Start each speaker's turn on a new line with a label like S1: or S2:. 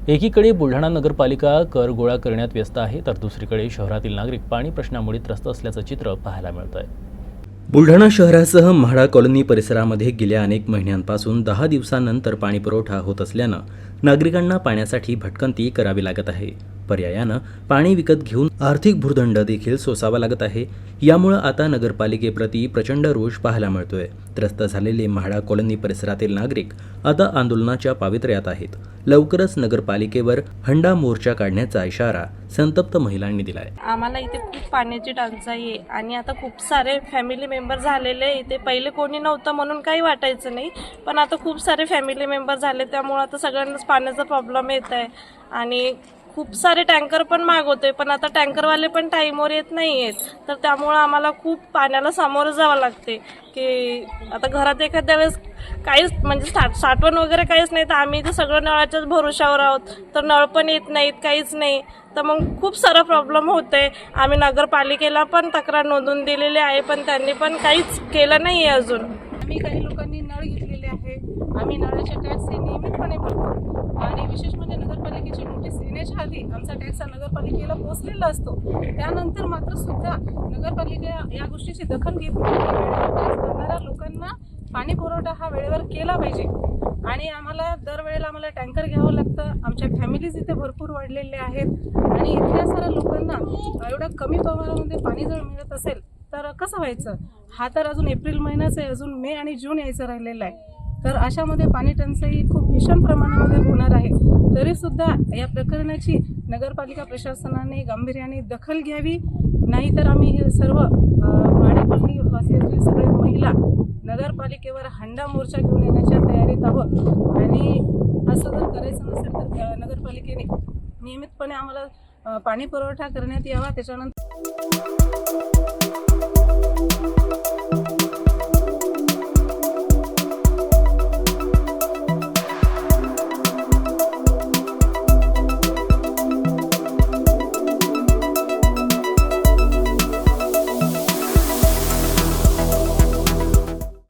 S1: एकीकडे बुलढाणा नगरपालिका कर गोळा करण्यात व्यस्त आहे, तर दुसरीकडे शहरातील नागरिक पाणी प्रश्नामुळे त्रस्त असल्याचं चित्र पाहायला मिळत आहे। बुलढाणा शहरासह म्हाडा कॉलनी परिसरामध्ये गेल्या अनेक महिन्यांपासून 10 दिवसांनंतर पाणी पुरवठा होत असल्यानं नागरिकांना पाण्यासाठी भटकंती करावी लागत आहे। पर्यायानं पाणी विकत घेऊन आर्थिक भुर्दंड देखील सोसावा लागत आहे। यामुळे आता नगरपालिकेप्रती प्रचंड रोष पाहायला मिळतोय। त्रस्त झालेले म्हाडा कॉलनी परिसरातील नागरिक आता आंदोलनाच्या पावित्र्यात आहेत। लवकरच नगरपालिकेवर हंडा मोर्चा काढण्याचा इशारा संतप्त महिलांनी दिलाय।
S2: आम्हाला इथे खूप पाण्याची टंचाई आहे आणि आता खूप सारे फॅमिली मेंबर झालेले इथे। पहिले कोणी नव्हतं म्हणून काही वाटायचं नाही, पण आता खूप सारे फॅमिली मेंबर झाले, त्यामुळे आता सगळ्यांनाच पाण्याचा प्रॉब्लेम येत आहे आणि खूप सारे टँकर पण मागवतोय, पण आता टँकरवाले पण टाईमवर येत नाही आहेत, तर त्यामुळे आम्हाला खूप पाण्याला सामोरं जावं लागते। की आता घरात एखाद्या वेळेस काहीच म्हणजे साठवण वगैरे काहीच नाही, तर आम्ही इथे सगळं नळाच्याच भरोशावर आहोत, तर नळ पण येत नाहीत, काहीच नाही, तर मग खूप सारा प्रॉब्लेम होतोय। आम्ही नगरपालिकेला पण तक्रार नोंदवून दिलेली आहे, पण त्यांनी पण काहीच केलं नाही आहे अजून।
S3: आम्ही काही लोकांनी नळ घेतलेले आहे, आम्ही नळाच्या टॅक्स हे नियमितपणे भरतो आणि विशेष म्हणजे नगरपालिकेची नोटीस येण्याच्या आधी आमचा टॅक्स हा नगरपालिकेला पोहोचलेला असतो। त्यानंतर मात्र सुद्धा नगरपालिका या गोष्टीची दखल घेत नाही की वेळेवर टॅक्स भरणाऱ्या लोकांना पाणी पुरवठा हा वेळेवर केला पाहिजे आणि आम्हाला दरवेळेला टँकर घ्यावं लागतं। आमच्या फॅमिलीज इथे भरपूर वाढलेले आहेत आणि इथल्या साऱ्या लोकांना एवढ्या कमी प्रमाणामध्ये पाणी जर मिळत असेल तर कसं व्हायचं। हा तर अजून एप्रिल महिनाच आहे, अजून मे आणि जून यायचं राहिलेलं आहे, तर अशामध्ये पाणी टंचाई खूप भीषण प्रमाणामध्ये होणार आहे। तरीसुद्धा या प्रकरणाची नगरपालिका प्रशासनाने गांभीर्याने दखल घ्यावी, नाहीतर आम्ही हे सर्व म्हाडा कॉलनी वासियांची सगळे महिला नगरपालिकेवर हंडा मोर्चा घेऊन येण्याच्या तयारीत आहोत आणि असं जर करायचं नसेल तर नगरपालिकेने नियमितपणे आम्हाला पाणी पुरवठा करण्यात यावा। त्याच्यानंतर